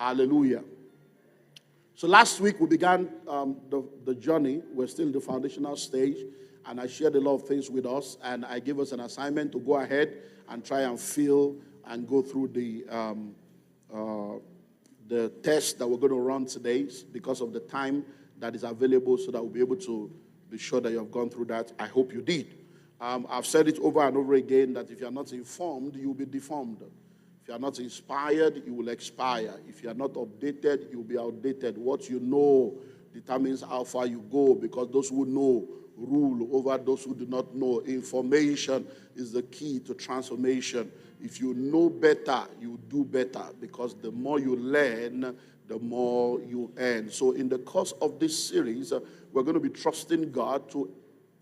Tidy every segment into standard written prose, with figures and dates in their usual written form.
Hallelujah. So last week we began the journey. We're still in the foundational stage, and I shared a lot of things with us, and I gave us an assignment to go ahead and try and feel and go through the test that we're going to run today because of the time that is available, so that we'll be able to be sure that you have gone through that. I hope you did. I've said it over and over again that if you're not informed, you'll be deformed. If you are not inspired, you will expire. If you are not updated, you'll be outdated. What you know determines how far you go, because those who know rule over those who do not know. Information is the key to transformation. If you know better, you do better, because the more you learn, the more you earn. So in the course of this series, we're going to be trusting God to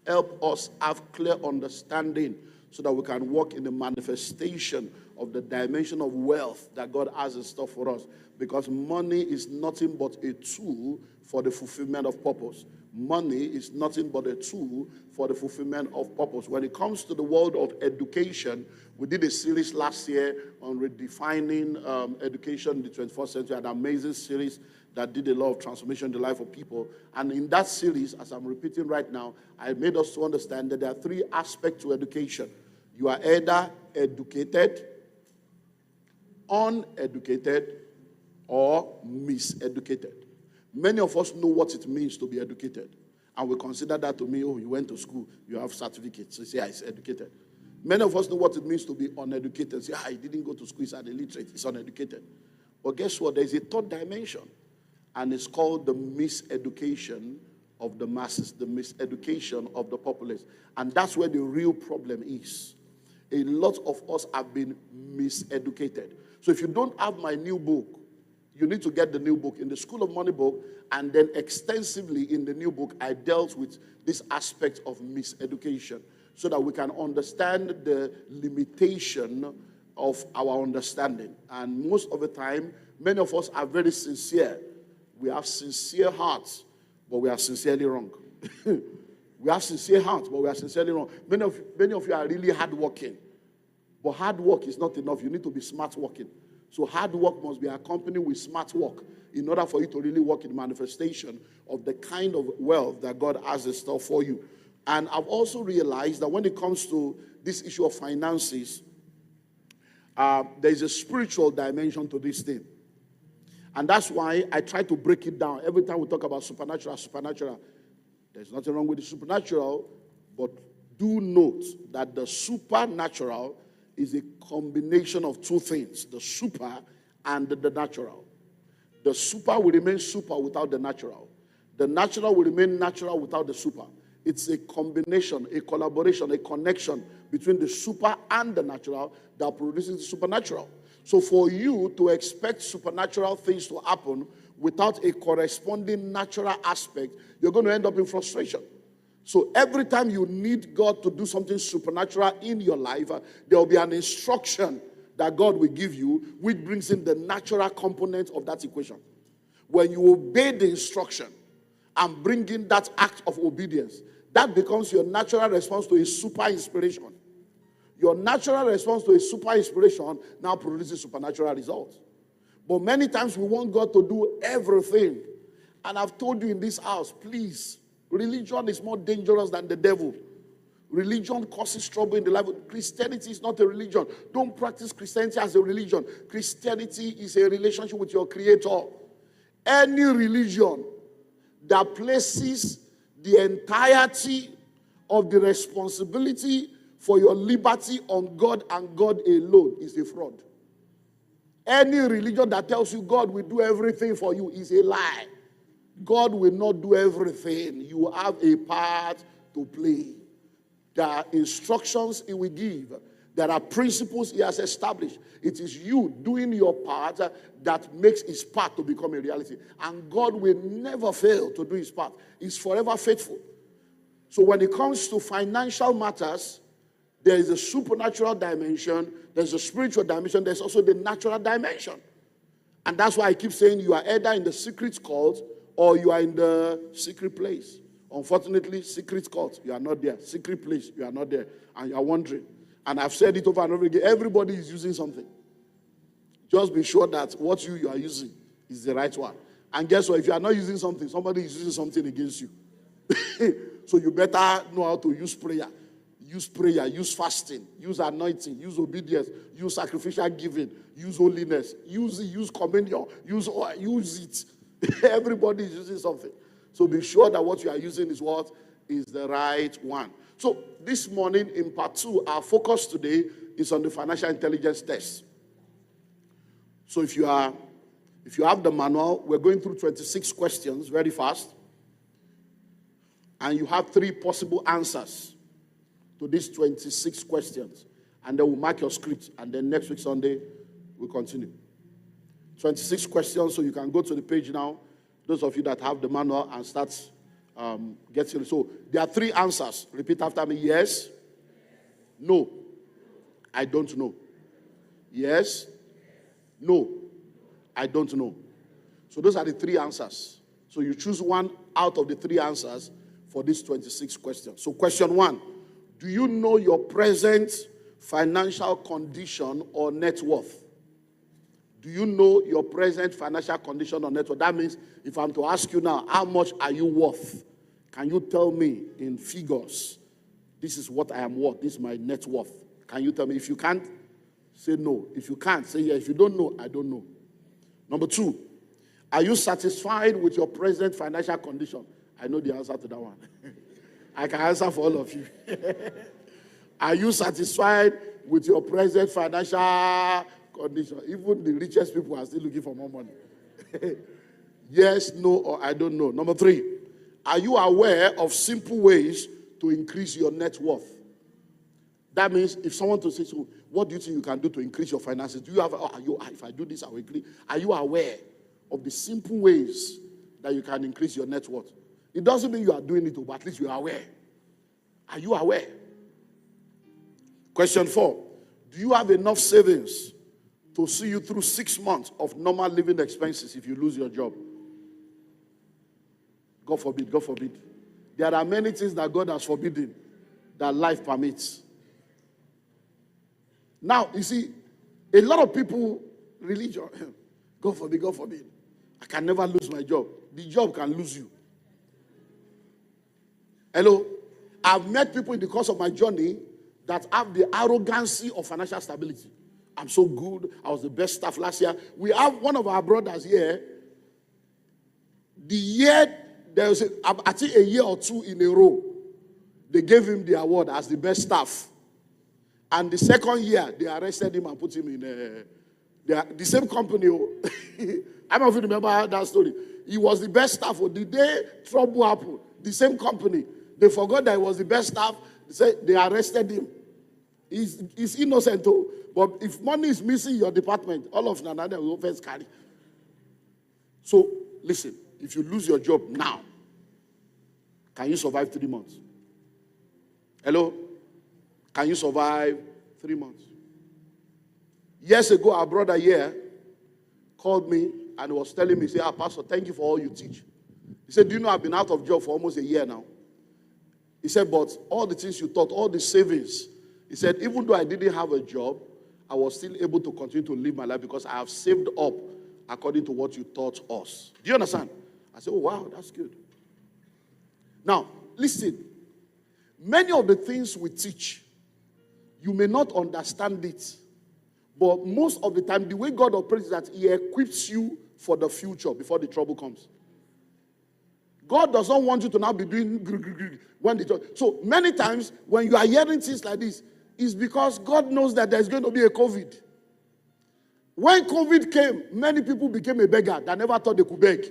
help us have clear understanding so that we can walk in the manifestation of the dimension of wealth that God has in store for us. Because money is nothing but a tool for the fulfillment of purpose. Money is nothing but a tool for the fulfillment of purpose. When it comes to the world of education, we did a series last year on redefining education in the 21st century, an amazing series that did a lot of transformation in the life of people. And in that series, as I'm repeating right now, I made us to understand that there are three aspects to education. You are either educated, uneducated, or miseducated. Many of us know what it means to be educated. And we consider that to mean, oh, you went to school, you have certificates. So you say, it's educated. Many of us know what it means to be uneducated. Say, he didn't go to school, he's an illiterate, he's uneducated. But guess what? There's a third dimension. And it's called the miseducation of the masses, the miseducation of the populace. And that's where the real problem is. A lot of us have been miseducated. So if you don't have my new book, you need to get the new book. In the School of Money book, and then extensively in the new book, I dealt with this aspect of miseducation so that we can understand the limitation of our understanding. And most of the time, many of us are very sincere. We have sincere hearts, but we are sincerely wrong. We have sincere hearts, but we are sincerely wrong. Many of you are really hardworking. But hard work is not enough. You need to be smart working. So hard work must be accompanied with smart work in order for you to really work in the manifestation of the kind of wealth that God has in store for you. And I've also realized that when it comes to this issue of finances, there's a spiritual dimension to this thing. And that's why I try to break it down. Every time we talk about supernatural, there's nothing wrong with the supernatural, but do note that the supernatural is a combination of two things, the super and the natural. The super will remain super without the natural. The natural will remain natural without the super. It's a combination, a collaboration, a connection between the super and the natural that produces the supernatural. So for you to expect supernatural things to happen without a corresponding natural aspect, you're going to end up in frustration. So every time you need God to do something supernatural in your life, there will be an instruction that God will give you, which brings in the natural component of that equation. When you obey the instruction and bring in that act of obedience, that becomes your natural response to a super inspiration. Your natural response to a super inspiration now produces supernatural results. But many times we want God to do everything. And I've told you in this house, please, religion is more dangerous than the devil. Religion causes trouble in the life. Christianity is not a religion. Don't practice Christianity as a religion. Christianity is a relationship with your Creator. Any religion that places the entirety of the responsibility for your liberty on God and God alone is a fraud. Any religion that tells you God will do everything for you is a lie. God will not do everything. You have a part to play. There are instructions He will give. There are principles He has established. It is you doing your part that makes His part to become a reality. And God will never fail to do His part. He's forever faithful. So when it comes to financial matters, there is a supernatural dimension, there's a spiritual dimension, there's also the natural dimension. And that's why I keep saying you are either in the secret cult or you are in the secret place. Unfortunately, secret cult, you are not there. Secret place, you are not there. And you are wondering. And I've said it over and over again. Everybody is using something. Just be sure that what you are using is the right one. And guess what? If you are not using something, somebody is using something against you. So you better know how to use prayer. Use prayer, use fasting, use anointing, use obedience, use sacrificial giving, use holiness, use communion, use it. Everybody is using something. So be sure that what you are using is what is the right one. So this morning in part 2, our focus today is on the financial intelligence test. So if you have the manual, we're going through 26 questions very fast. And you have 3 possible answers to these 26 questions. And then we'll mark your script. And then next week, Sunday, we'll continue. 26 questions, so you can go to the page now. Those of you that have the manual and start getting it. So there are 3 answers. Repeat after me. Yes. No. I don't know. Yes. No. I don't know. So those are the 3 answers. So you choose one out of the 3 answers for these 26 questions. So question 1. Do you know your present financial condition or net worth? Do you know your present financial condition or net worth? That means if I'm to ask you now, how much are you worth? Can you tell me in figures, this is what I am worth, this is my net worth? Can you tell me? If you can't, say no. If you can't, say yeah. If you don't know, I don't know. Number 2, are you satisfied with your present financial condition? I know the answer to that one. I can answer for all of you. Are you satisfied with your present financial condition? Even the richest people are still looking for more money. Yes, no, or I don't know. Number 3, are you aware of simple ways to increase your net worth? That means if someone to say, so what do you think you can do to increase your finances? Do you have, if I do this, I will increase. Are you aware of the simple ways that you can increase your net worth? It doesn't mean you are doing it, but at least you are aware. Are you aware? Question 4. Do you have enough savings to see you through 6 months of normal living expenses if you lose your job? God forbid, God forbid. There are many things that God has forbidden that life permits. Now, you see, a lot of people, religion, God forbid, God forbid. I can never lose my job. The job can lose you. Hello? I've met people in the course of my journey that have the arrogancy of financial stability. I'm so good. I was the best staff last year. We have one of our brothers here. The year, there was I think a year or 2 in a row, they gave him the award as the best staff. And the second year, they arrested him and put him in the same company. I don't know if you remember that story. He was the best staff. The day trouble happened, the same company, they forgot that he was the best staff. They arrested him. He's innocent, too. But if money is missing in your department, all of another will first carry. So, listen, if you lose your job now, can you survive 3 months? Hello? Can you survive 3 months? Years ago, our brother here called me and was telling me, he said, Pastor, thank you for all you teach. He said, do you know I've been out of job for almost a year now? He said, but all the things you taught, all the savings, he said, even though I didn't have a job, I was still able to continue to live my life because I have saved up according to what you taught us. Do you understand? I said, oh, wow, that's good. Now, listen. Many of the things we teach, you may not understand it. But most of the time, the way God operates is that he equips you for the future before the trouble comes. God does not want you to now be doing when the trouble. So many times, when you are hearing things like this, it's because God knows that there's going to be a COVID. When COVID came, many people became a beggar that never thought they could beg.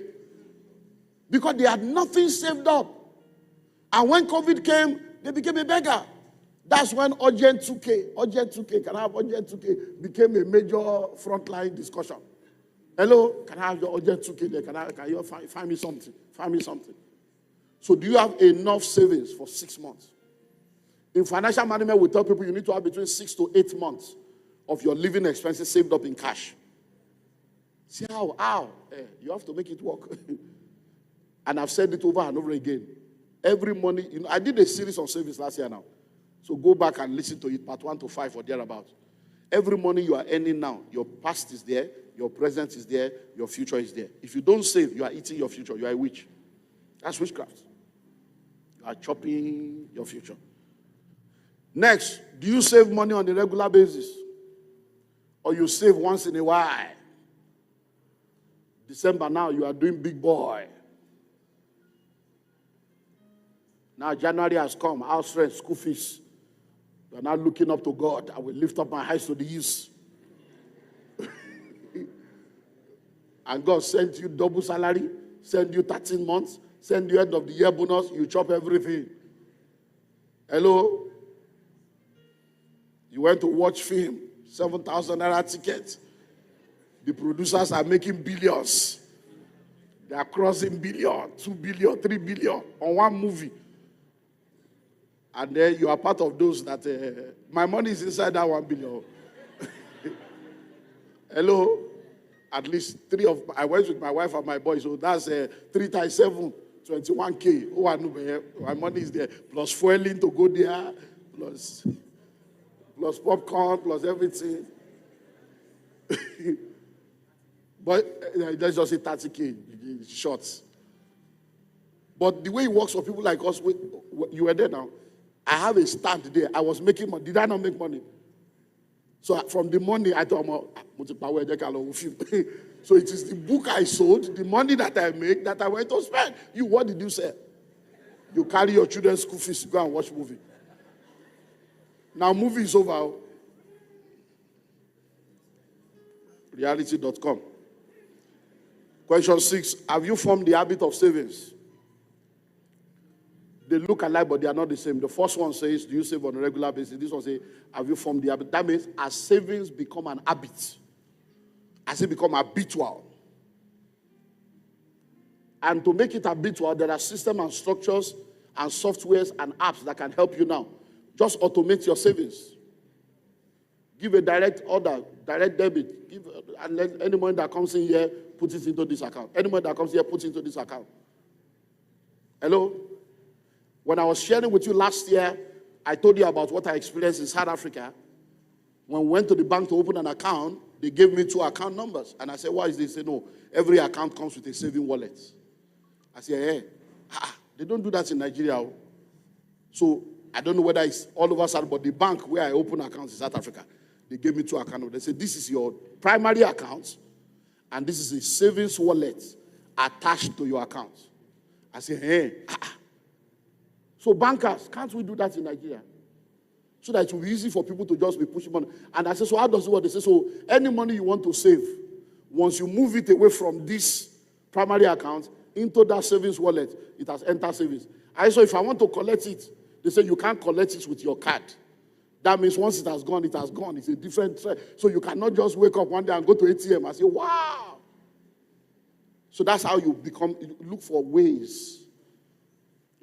Because they had nothing saved up. And when COVID came, they became a beggar. That's when urgent 2K, can I have urgent 2K, became a major frontline discussion. Hello, can I have your urgent 2K there? Can you find me something? Find me something. So do you have enough savings for 6 months? In financial management, we tell people you need to have between 6 to 8 months of your living expenses saved up in cash. See how? You have to make it work. And I've said it over and over again. Every money, I did a series on savings last year now. So go back and listen to it, part 1 to 5 or thereabout. Every money you are earning now, your past is there, your present is there, your future is there. If you don't save, you are eating your future. You are a witch. That's witchcraft. You are chopping your future. Next, do you save money on a regular basis? Or you save once in a while? December now, you are doing big boy. Now January has come, house rent, school fees. You are now looking up to God. I will lift up my eyes to the east. And God sent you double salary, send you 13 months, send you end of the year bonus, you chop everything. Hello? You went to watch film, 7,000 naira ticket. The producers are making billions. They are crossing billion, 2 billion, 3 billion on one movie. And then you are part of those that, my money is inside that 1 billion. Hello? At least I went with my wife and my boy, so that's 3 times 7, 21K. Oh, I know, my money is there. Plus fueling to go there, plus popcorn, plus everything. But let's just say 30K, shorts. But the way it works for people like us, you were there now. I have a stand there. I was making money. Did I not make money? So from the money, I thought, so it is the book I sold, the money that I make, that I went to spend. What did you say? You carry your children's school fees to go and watch movie. Now movie is over. Reality.com. Question 6. Have you formed the habit of savings? They look alike, but they are not the same. The first one says, do you save on a regular basis? This one says, have you formed the habit? That means as savings become an habit, as it become habitual. And to make it habitual, there are systems and structures and softwares and apps that can help you now. Just automate your savings. Give a direct order, direct debit. And let any money that comes in here, put it into this account. Any money that comes here, put it into this account. Hello? When I was sharing with you last year, I told you about what I experienced in South Africa. When we went to the bank to open an account, they gave me 2 account numbers. And I said, why is this? They said, no, every account comes with a saving wallet. I said, hey, they don't do that in Nigeria. So I don't know whether it's all over South, but the bank where I open accounts in South Africa, they gave me 2 account numbers. They said, this is your primary account, and this is a savings wallet attached to your account. I said, hey, So bankers, can't we do that in Nigeria? So that it will be easy for people to just be pushing money. And I said, so how does it work? They say, so any money you want to save, once you move it away from this primary account into that savings wallet, it has entered savings. So if I want to collect it, they say you can't collect it with your card. That means once it has gone, it has gone. It's a different thread. So you cannot just wake up one day and go to ATM and say, wow. So that's how you look for ways.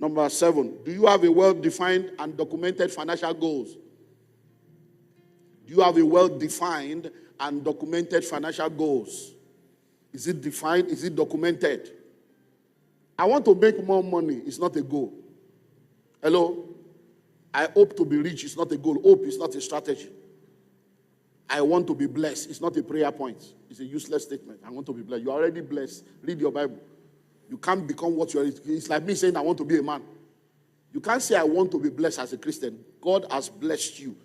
Number 7, do you have a well-defined and documented financial goals? Do you have a well-defined and documented financial goals? Is it defined? Is it documented? I want to make more money. It's not a goal. Hello? I hope to be rich. It's not a goal. Hope is not a strategy. I want to be blessed. It's not a prayer point. It's a useless statement. I want to be blessed. You're already blessed. Read your Bible. You can't become what you are. It's like me saying I want to be a man. You can't say I want to be blessed as a Christian. God has blessed you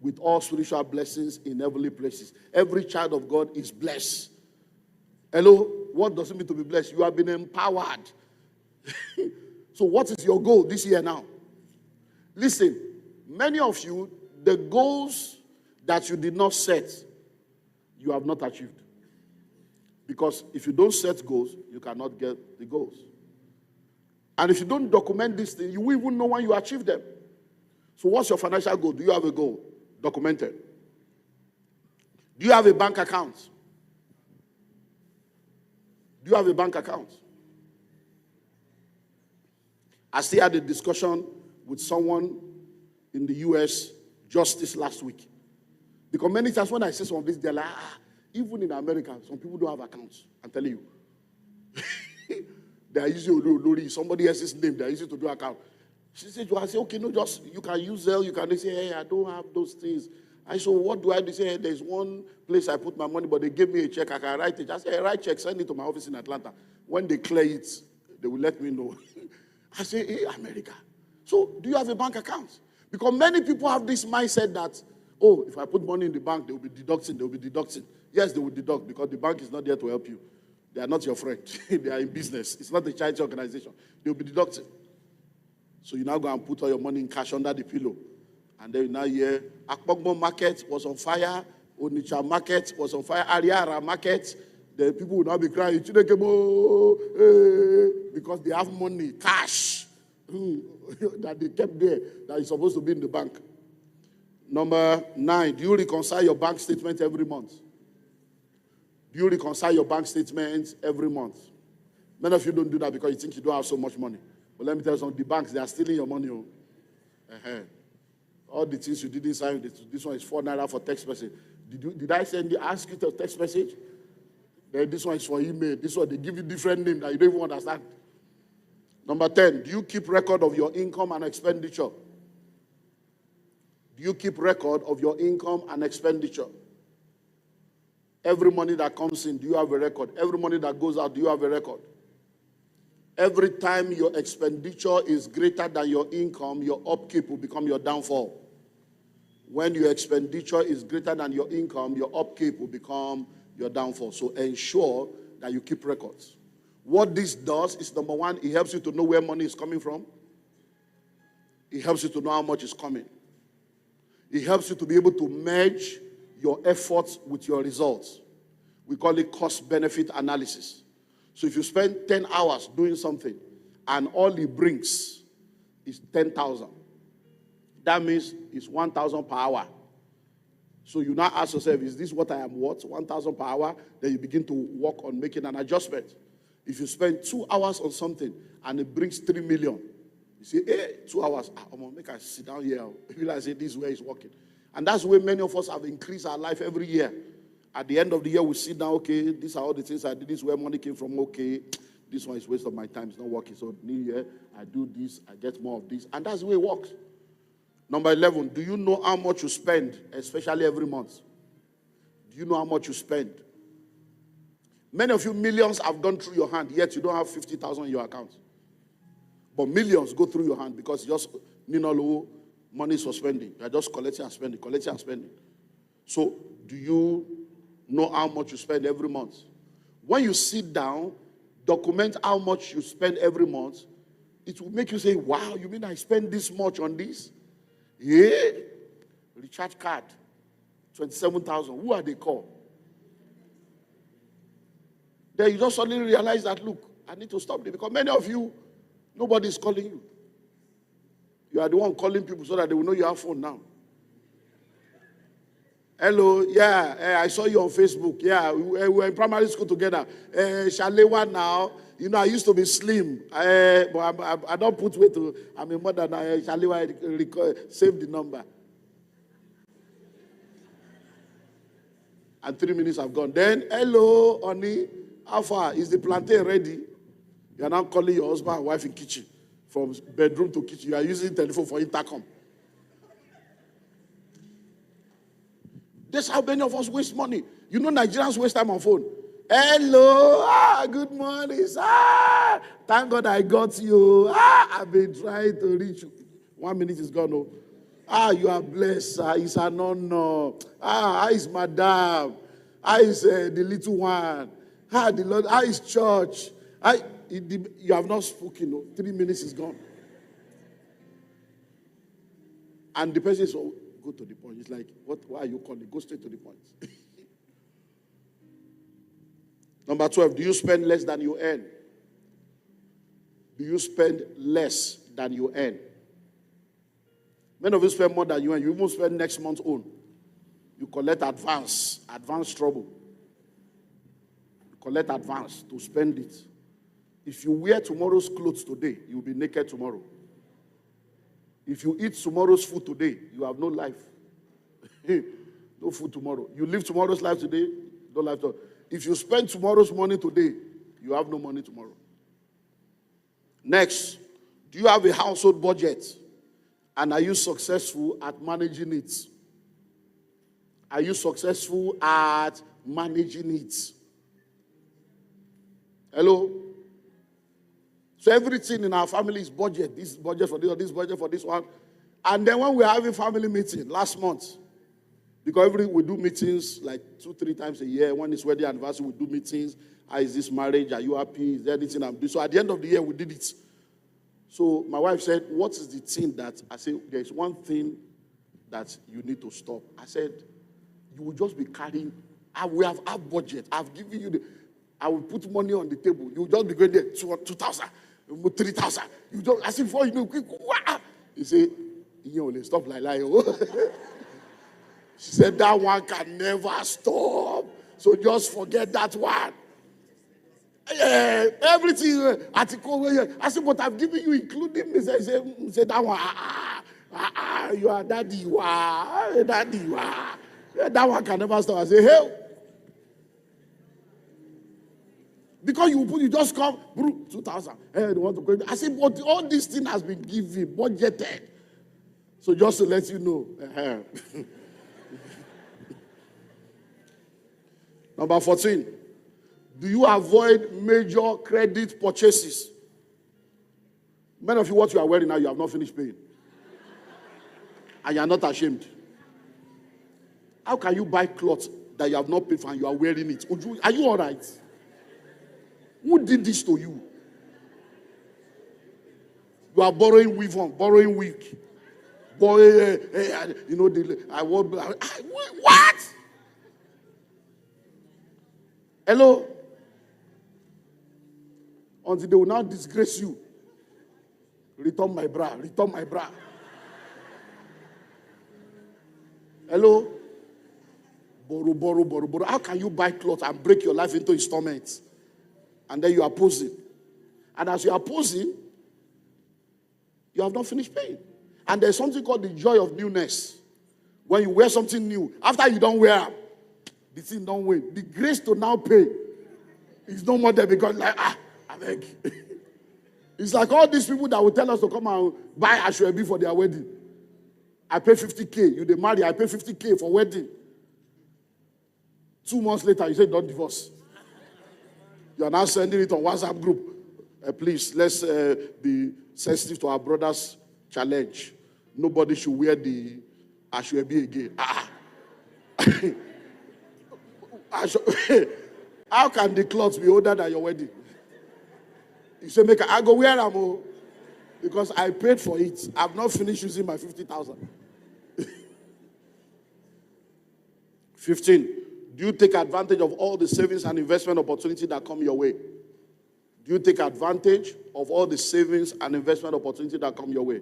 with all spiritual blessings in heavenly places. Every child of God is blessed. Hello? What does it mean to be blessed? You have been empowered. So what is your goal this year now? Listen, many of you, the goals that you did not set, you have not achieved. Because if you don't set goals, you cannot get the goals. And if you don't document these things, you will even know when you achieve them. So what's your financial goal? Do you have a goal? Documented. Do you have a bank account? Do you have a bank account? I still had a discussion with someone in the US just this last week. Because many times when I say some of this, they're like, even in America, some people don't have accounts. I'm telling you. They are using somebody else's name. They are using to do account. She said, I say, okay, no, just, you can use Zelle. You can say, hey, I don't have those things. I said, what do I do? He said, there's one place I put my money, but they gave me a check. I can write it. I said, write check, send it to my office in Atlanta. When they clear it, they will let me know. I say, hey, America. So do you have a bank account? Because many people have this mindset that, oh, if I put money in the bank, they will be deducting. Yes, they will deduct because the bank is not there to help you. They are not your friend. They are in business. It's not a charity organization. They will be deducting. So you now go and put all your money in cash under the pillow. And then you now hear, Akpogbo market was on fire, Onitsha market was on fire, Ariara market. The people will now be crying, because they have money, cash, that they kept there, that is supposed to be in the bank. Number 9, do you reconcile your bank statement every month? Do you reconcile your bank statements every month? Many of you don't do that because you think you don't have so much money. But let me tell you something, the banks, they are stealing your money. All the things you didn't sign, this one is 4 naira for text message. Did I ask you to text message? Then this one is for email. This one, they give you different names that you don't even understand. Number 10, do you keep record of your income and expenditure? Do you keep record of your income and expenditure? Every money that comes in, do you have a record? Every money that goes out, do you have a record? Every time your expenditure is greater than your income, your upkeep will become your downfall. When your expenditure is greater than your income, your upkeep will become your downfall. So ensure that you keep records. What this does is, number 1, it helps you to know where money is coming from. It helps you to know how much is coming. It helps you to be able to merge your efforts with your results. We call it cost-benefit analysis. So if you spend 10 hours doing something and all it brings is 10,000, that means it's 1,000 per hour. So you now ask yourself, is this what I am worth? 1,000 per hour? Then you begin to work on making an adjustment. If you spend 2 hours on something and it brings 3 million, you say, hey, 2 hours, I'm going to make us sit down here. You realize this is where it's working. And that's where many of us have increased our life every year. At the end of the year, we sit down, okay, these are all the things I did. This is where money came from, okay. This one is waste of my time. It's not working. So new year, I do this, I get more of this. And that's the way it works. Number 11, do you know how much you spend, especially every month? Do you know how much you spend? Many of you, millions have gone through your hand, yet you don't have 50,000 in your account. But millions go through your hand because just money is for spending. You are just collecting and spending. So, do you know how much you spend every month? When you sit down, document how much you spend every month. It will make you say, wow, you mean I spend this much on this? Yeah. Recharge card, 27,000. Who are they called? Then you just suddenly realize that, look, I need to stop this because many of you, nobody is calling you. You are the one calling people so that they will know you have phone now. Hello, yeah, I saw you on Facebook. Yeah, we were in primary school together. Shalewa now. You know, I used to be slim. But I don't put weight. I'm a mother now. Shalewa, save the number. And 3 minutes have gone. Then, hello, honey. How far? Is the plantain ready? You are now calling your husband and wife in kitchen. From bedroom to kitchen. You are using telephone for intercom. That's how many of us waste money. You know, Nigerians waste time on phone. Hello, good morning, thank God I got you. I've been trying to reach you. 1 minute is gone. You are blessed, sir. It's an honor. How is madam? How is the little one? How the Lord? How is church? You have not spoken. 3 minutes is gone. And the person is, go to the point. It's like, why are you calling? Go straight to the point. Number 12, do you spend less than you earn? Do you spend less than you earn? Many of you spend more than you earn. You even spend next month's own. You collect advance trouble. You collect advance to spend it. If you wear tomorrow's clothes today, you'll be naked tomorrow. If you eat tomorrow's food today, you have no life. No food tomorrow. You live tomorrow's life today, no life tomorrow. If you spend tomorrow's money today, you have no money tomorrow. Next, do you have a household budget? And are you successful at managing it? Are you successful at managing it? Hello? So everything in our family is budget. This budget for this, or this budget for this one. And then when we're having family meeting last month, because we do meetings like 2-3 times a year. When it's wedding anniversary, we do meetings. How is this marriage? Are you happy? Is there anything I'm doing? So at the end of the year, we did it. So my wife said, what is the thing that, I said, there's one thing that you need to stop. I said, you will just be carrying, we have our budget. I've given you I will put money on the table. You will just be going there, 2,000, 3,000. You just, as if before you know, quick, wah! He said, you only stop like that. She said, that one can never stop. So just forget that one. Yeah, everything, article. I said, but I've given you, including me. He said, that one, you are daddy, you are, daddy, you are. That one can never stop. I say, hey. Because you just come, 2,000. Hey, they want to go. I said, but all this thing has been given, budgeted. So just to let you know. Number 14. Do you avoid major credit purchases? Many of you, what you are wearing now, you have not finished paying. And you are not ashamed. How can you buy clothes that you have not paid for and you are wearing it? Are you all right? Who did this to you? You are borrowing weave on, borrowing wig. Boy, you know, what? Hello? Until they will now disgrace you. Return my bra, return my bra. Hello? Borrow. How can you buy clothes and break your life into installments? And then you are posing. And as you are posing, you have not finished paying. And there's something called the joy of newness. When you wear something new, after you don't wear it, the thing don't win. The grace to now pay is no more there because like, I beg. It's like all these people that will tell us to come and buy actionable for their wedding. I pay 50K. You they marry, I pay 50K for wedding. 2 months later, you say don't divorce. You are now sending it on WhatsApp group. Please, let's be sensitive to our brother's challenge. Nobody should wear the Ashwebi again. How can the clothes be older than your wedding? You say, make I go wear them because I paid for it. I've not finished using my 50,000. 15. Do you take advantage of all the savings and investment opportunities that come your way? Do you take advantage of all the savings and investment opportunities that come your way?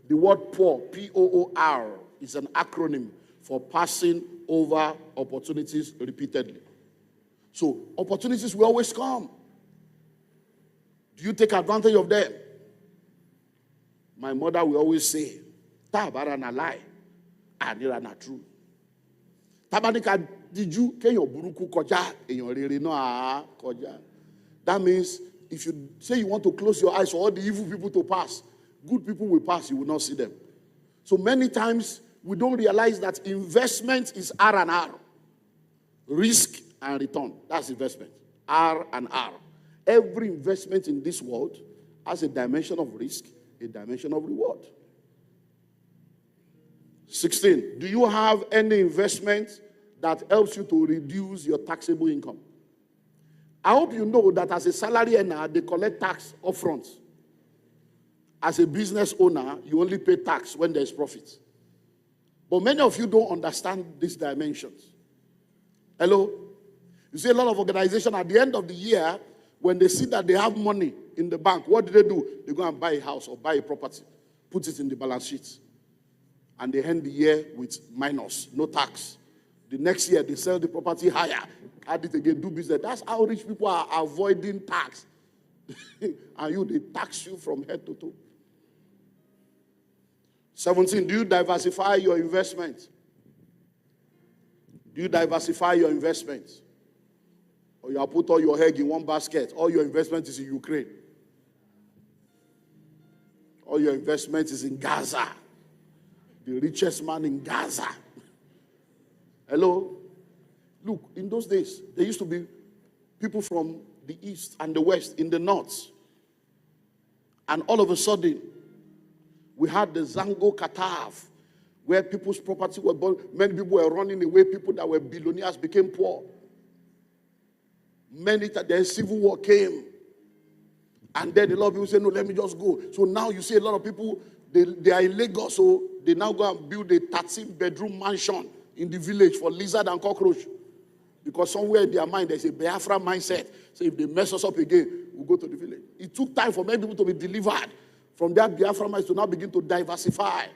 The word POOR, P-O-O-R, is an acronym for passing over opportunities repeatedly. So opportunities will always come. Do you take advantage of them? My mother will always say, Tabara na lie, Anira na true. Tabanika diju kenyo buruku koja, enyo rere no koja. That means if you say you want to close your eyes for all the evil people to pass, good people will pass, you will not see them. So many times we don't realize that investment is R&R. Risk and return. That's investment. R&R. Every investment in this world has a dimension of risk, a dimension of reward. 16. Do you have any investment that helps you to reduce your taxable income? I hope you know that as a salary earner, they collect tax upfront. As a business owner, you only pay tax when there's profit. But many of you don't understand these dimensions. Hello? You see a lot of organizations at the end of the year, when they see that they have money in the bank, what do? They go and buy a house or buy a property, put it in the balance sheet. And they end the year with minus, no tax. The next year, they sell the property higher, add it again, do business. That's how rich people are avoiding tax. And they tax you from head to toe. 17, do you diversify your investment? Do you diversify your investment? Or you have put all your egg in one basket. All your investment is in Ukraine. All your investment is in Gaza. The richest man in Gaza. Hello? Look, in those days, there used to be people from the east and the west, in the north. And all of a sudden, we had the Zango Katav, where people's property were burned. Many people were running away. People that were billionaires became poor. Then civil war came. And then a lot of people say, no, let me just go. So now you see a lot of people, they are in Lagos, so they now go and build a 13-bedroom mansion in the village for lizard and cockroach. Because somewhere in their mind, there's a Biafra mindset. So if they mess us up again, we'll go to the village. It took time for many people to be delivered from that Biafra mindset to now begin to diversify,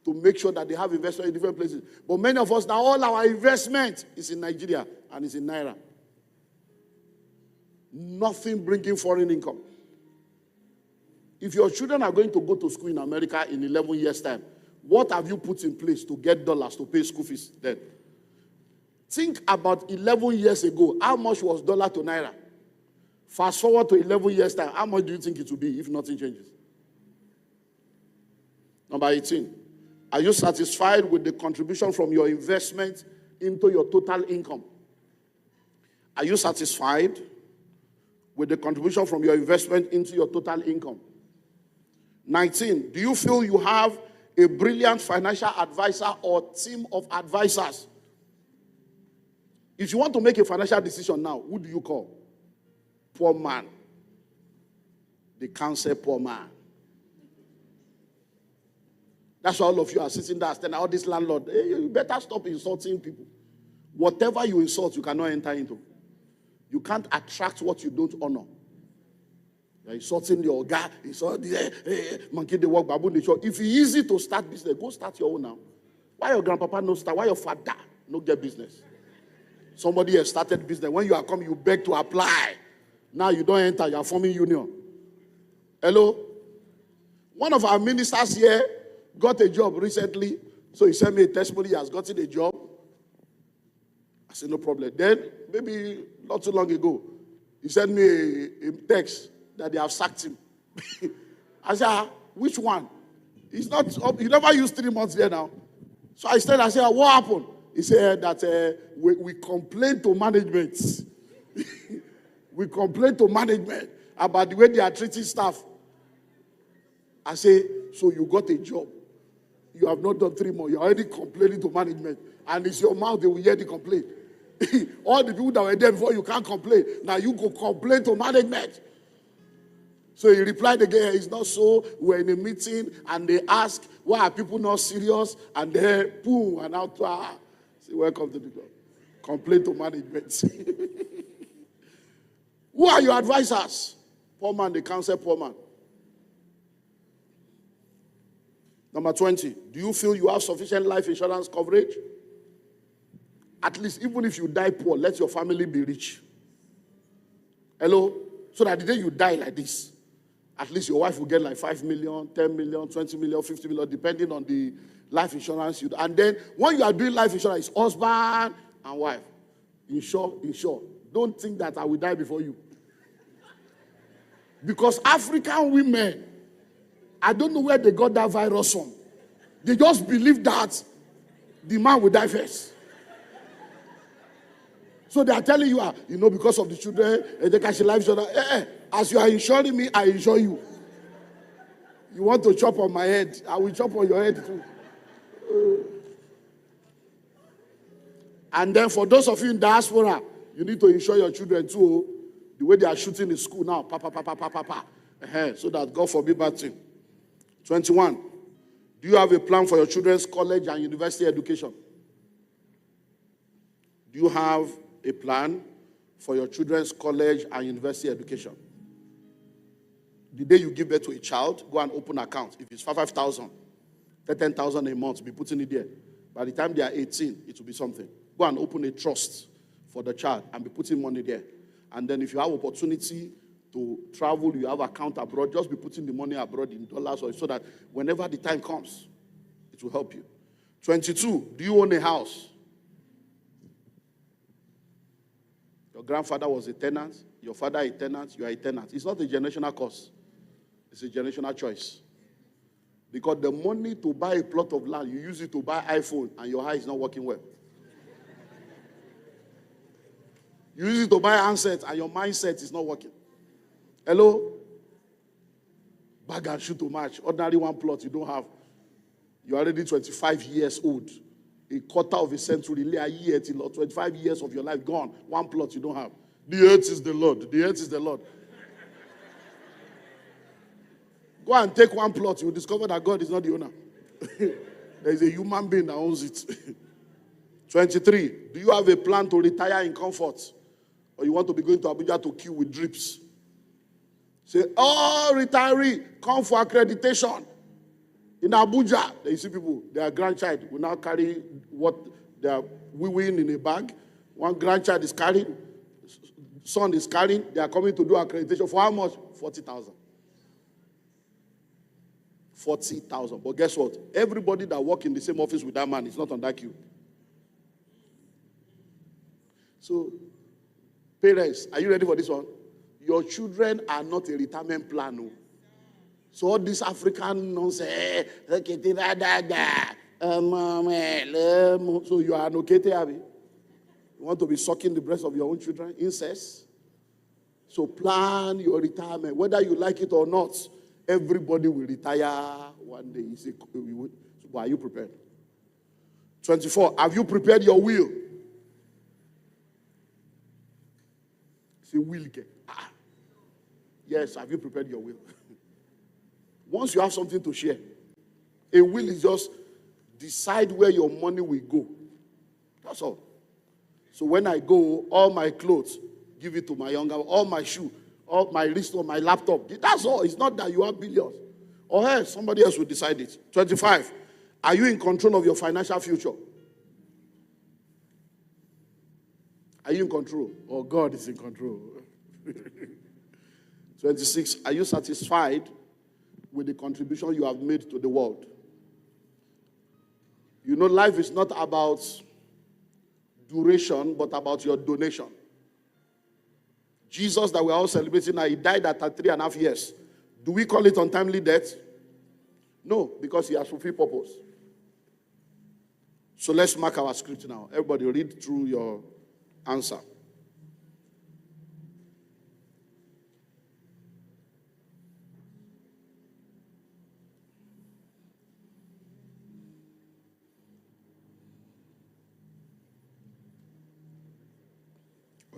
to make sure that they have investment in different places. But many of us, now all our investment is in Nigeria and is in Naira. Nothing bringing foreign income. If your children are going to go to school in America in 11 years' time, what have you put in place to get dollars to pay school fees then? Think about 11 years ago. How much was dollar to Naira? Fast forward to 11 years' time. How much do you think it will be if nothing changes? Number 18. Are you satisfied with the contribution from your investment into your total income? Are you satisfied with the contribution from your investment into your total income? 19. Do you feel you have a brilliant financial advisor or team of advisors? If you want to make a financial decision now, who do you call? Poor man. They counsel poor man. That's why all of you are sitting there and all this landlord, hey, you better stop insulting people. Whatever you insult, you cannot enter into. You can't attract what you don't honor. You're insulting your guy, monkey they walk, baboon they show. If it's easy to start business, go start your own now. Why your grandpapa no start? Why your father no get business? Somebody has started business. When you are coming, you beg to apply. Now you don't enter, you are forming union. Hello? One of our ministers here got a job recently. So he sent me a testimony, he has gotten a job. I said, no problem. Then, maybe not too long ago, he sent me a text that they have sacked him. I said, which one? He's not, he never used 3 months there now. So I said, what happened? He said that we complained to management. We complained to management about the way they are treating staff. I say, so you got a job. You have not done 3 months. You're already complaining to management. And it's your mouth, they will hear the complaint. All the people that were there before, you can't complain. Now you go complain to management. So he replied again, it's not so. We're in a meeting and they ask, why are people not serious? And then, boom, and out. Say, welcome to the club. Complain to management. Who are your advisors? Poor man, they counsel poor man. Number 20, do you feel you have sufficient life insurance coverage? At least, even if you die poor, let your family be rich. Hello? So that the day you die like this, at least your wife will get like 5 million, 10 million, 20 million, 50 million, depending on the life insurance you do. And then when you are doing life insurance, it's husband and wife. Insure. Don't think that I will die before you. Because African women, I don't know where they got that virus from. They just believe that the man will die first. So they are telling you, because of the children, they cash life insurance. As you are insuring me, I insure you. You want to chop on my head, I will chop on your head too. And then for those of you in diaspora, you need to insure your children too. The way they are shooting in school now, so that God forbid bad thing. 21. Do you have a plan for your children's college and university education? Do you have a plan for your children's college and university education? The day you give birth to a child, go and open an account. If it's 5,000, 10,000 a month, be putting it there. By the time they are 18, it will be something. Go and open a trust for the child and be putting money there. And then if you have opportunity to travel, you have account abroad, just be putting the money abroad in dollars so that whenever the time comes, it will help you. 22, do you own a house? Your grandfather was a tenant, your father a tenant, you are a tenant. It's not a generational curse. It's a generational choice. Because the money to buy a plot of land, you use it to buy iPhone and your eye is not working well. You use it to buy handsets and your mindset is not working. Hello? Bag and shoe to match. Ordinary one plot you don't have. You're already 25 years old. A quarter of a century, a year till 25 years of your life gone. One plot you don't have. The earth is the Lord. The earth is the Lord. Go and take one plot. You will discover that God is not the owner. There is a human being that owns it. 23. Do you have a plan to retire in comfort? Or you want to be going to Abuja to queue with drips? Say, oh, retiree, come for accreditation. In Abuja, there you see people, their grandchild will now carry what they are win in a bag. One grandchild is carrying, son is carrying. They are coming to do accreditation. For how much? 40,000. 40,000. But guess what? Everybody that work in the same office with that man is not on that queue. So, parents, are you ready for this one? Your children are not a retirement plan. No. So all this African nonsense, so you are annotated, Abby. You want to be sucking the breast of your own children? Incest? So plan your retirement. Whether you like it or not, everybody will retire one day. You say, so are you prepared? 24, have you prepared your will? Say, will get. Yes, have you prepared your will? Once you have something to share, a will is just decide where your money will go. That's all. So when I go, all my clothes, give it to my younger, all my shoe, all my wristwatch, my laptop. That's all. It's not that you have billions. Or else somebody else will decide it. 25. Are you in control of your financial future? Are you in control? Or God is in control? 26. Are you satisfied with the contribution you have made to the world? You know, life is not about duration, but about your donation. Jesus that we're all celebrating now, he died at 3.5 years. Do we call it untimely death? No, because he has fulfilled purpose. So let's mark our script now. Everybody read through your answer.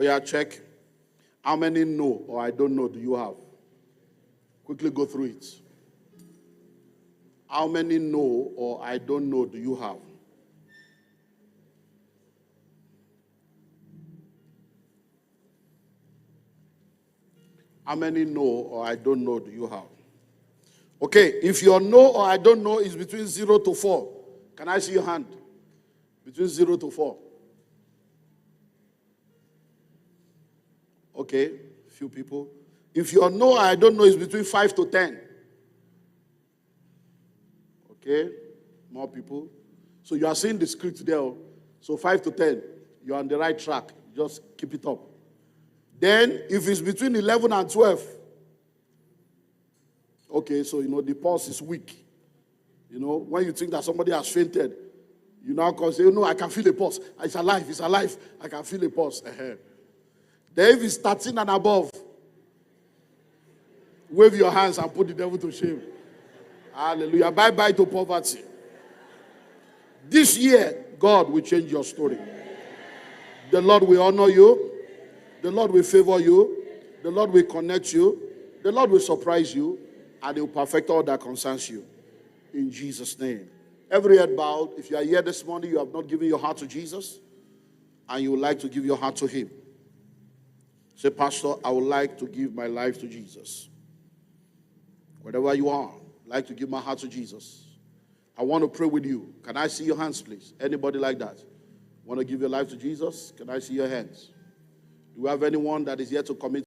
Oh yeah, check. How many no or I don't know do you have? Quickly go through it. How many no or I don't know do you have? How many no or I don't know do you have? Okay, if your no or I don't know is between 0 to 4, can I see your hand? Between 0 to 4. Okay, few people. If your no, I don't know, is between 5 to 10. Okay, more people. So you are seeing the script there. So 5 to 10, you're on the right track. Just keep it up. Then, if it's between 11 and 12, okay, so, the pulse is weak. When you think that somebody has fainted, you now can say, no, I can feel a pulse. It's alive. I can feel a pulse. Then if it's 13 and above, wave your hands and put the devil to shame. Hallelujah. Bye-bye to poverty. This year, God will change your story. The Lord will honor you. The Lord will favor you. The Lord will connect you. The Lord will surprise you. And He will perfect all that concerns you. In Jesus' name. Every head bowed. If you are here this morning, you have not given your heart to Jesus, and you would like to give your heart to Him. Say, Pastor, I would like to give my life to Jesus. Wherever you are, I'd like to give my heart to Jesus. I want to pray with you. Can I see your hands, please? Anybody like that? Want to give your life to Jesus? Can I see your hands? Do we have anyone that is here to commit